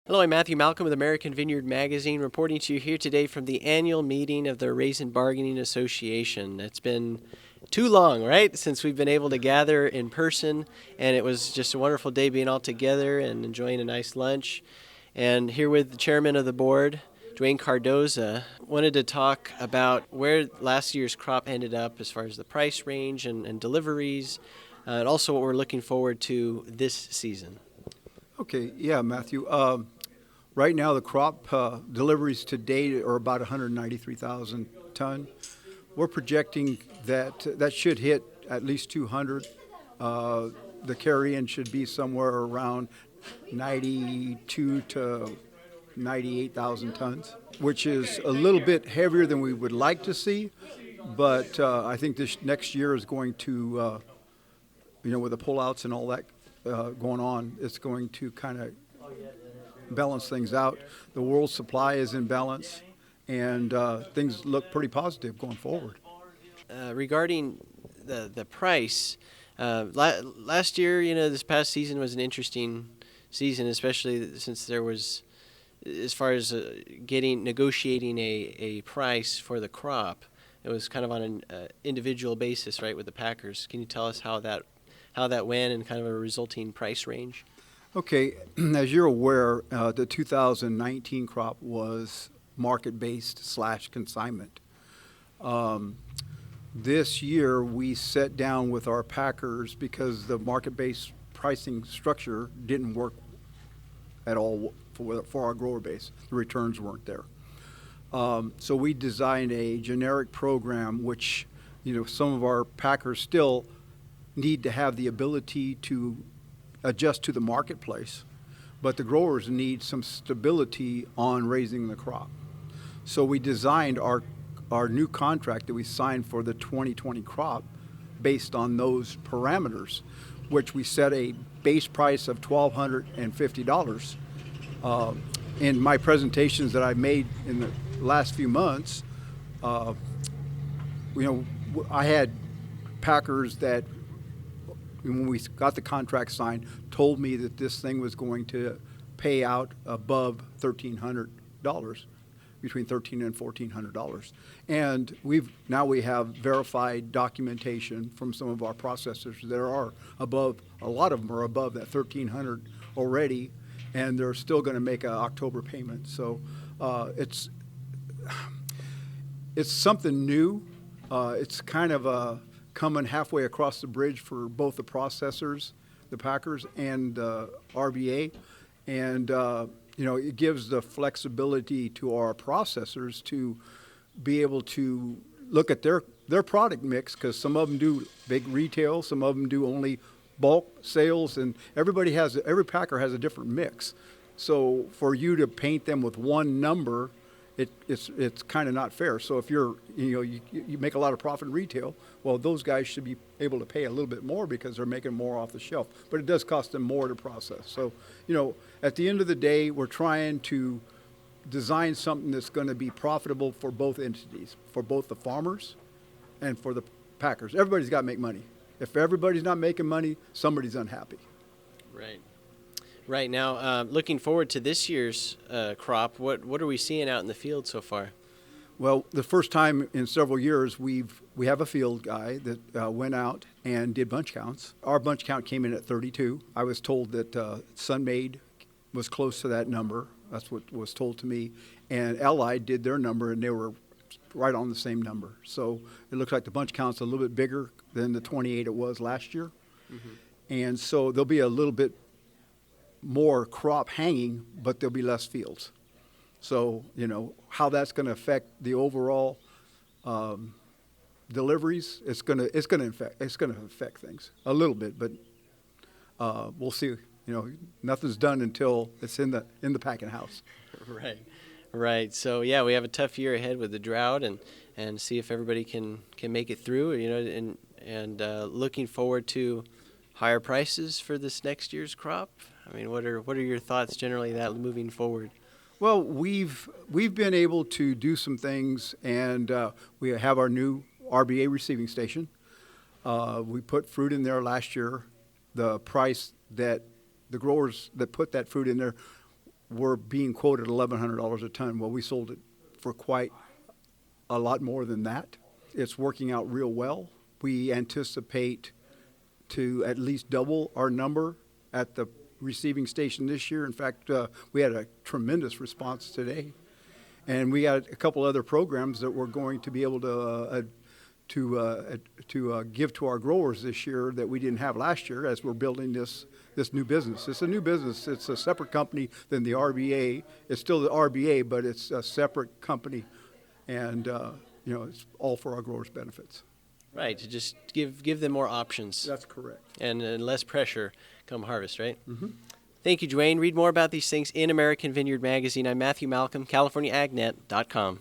Hello, I'm Matthew Malcolm with American Vineyard Magazine, reporting to you here today from the annual meeting of the Raisin Bargaining Association. It's been too long, right, since we've been able to gather in person, and it was just a wonderful day being all together and enjoying a nice lunch. And here with the chairman of the board, Dwayne Cardoza, wanted to talk about where last year's crop ended up as far as the price range and deliveries, and also what we're looking forward to this season. Okay, yeah, Matthew. Right now, the crop deliveries to date are about 193,000 ton. We're projecting that should hit at least 200. The carry-in should be somewhere around 92 to 98,000 tons, which is a little bit heavier than we would like to see. But I think this next year is going to, with the pullouts and all that going on, it's going to kind of balance things out. The world supply is in balance, and things look pretty positive going forward. Regarding the price, last year, this past season was an interesting season, especially since there was, as far as negotiating a price for the crop, it was kind of on an individual basis, right, with the packers. Can you tell us how that went and kind of a resulting price range? Okay, as you're aware, the 2019 crop was market-based / consignment. This year, we sat down with our packers because the market-based pricing structure didn't work at all for our grower base. The returns weren't there. So we designed a generic program, which some of our packers still need to have the ability to adjust to the marketplace, but the growers need some stability on raising the crop. So we designed our new contract that we signed for the 2020 crop based on those parameters, which we set a base price of $1,250. In my presentations that I made in the last few months, I had packers that, when we got the contract signed, told me that this thing was going to pay out above $1,300, between $1,300 and $1,400. And we have verified documentation from some of our processors that are above, a lot of them are above that $1,300 already, and they're still going to make an October payment. So it's something new. It's kind of coming halfway across the bridge for both the processors, the packers, and RBA. And, it gives the flexibility to our processors to be able to look at their product mix, because some of them do big retail, some of them do only bulk sales, and every packer has a different mix. So for you to paint them with one number, it's kind of not fair. So if you make a lot of profit in retail, well, those guys should be able to pay a little bit more because they're making more off the shelf. But it does cost them more to process. So, at the end of the day, we're trying to design something that's going to be profitable for both entities, for both the farmers and for the packers. Everybody's got to make money. If everybody's not making money, somebody's unhappy. Right. Right now, looking forward to this year's crop, what are we seeing out in the field so far? Well, the first time in several years, we have a field guy that went out and did bunch counts. Our bunch count came in at 32. I was told that Sun-Maid was close to that number. That's what was told to me. And Allied did their number, and they were right on the same number. So it looks like the bunch count's a little bit bigger than the 28 it was last year. Mm-hmm. And so there'll be a little bit more crop hanging, but there'll be less fields. So, how that's going to affect the overall deliveries, it's going to affect things a little bit, but we'll see. Nothing's done until it's in the packing house. Right. So yeah, we have a tough year ahead with the drought, and see if everybody can make it through. And looking forward to higher prices for this next year's crop. I mean, what are your thoughts generally that moving forward? Well, we've been able to do some things, and we have our new RBA receiving station. We put fruit in there last year. The price that the growers that put that fruit in there were being quoted $1,100 a ton. Well, we sold it for quite a lot more than that. It's working out real well. We anticipate to at least double our number at the receiving station this year. In fact, we had a tremendous response today. And we got a couple other programs that we're going to be able to give to our growers this year that we didn't have last year as we're building this new business. It's a new business. It's a separate company than the RBA. It's still the RBA, but it's a separate company. And, it's all for our growers' benefits. Right, to just give them more options. That's correct. And less pressure come harvest, right? Mm-hmm. Thank you, Dwayne. Read more about these things in American Vineyard Magazine. I'm Matthew Malcolm, CaliforniaAgNet.com.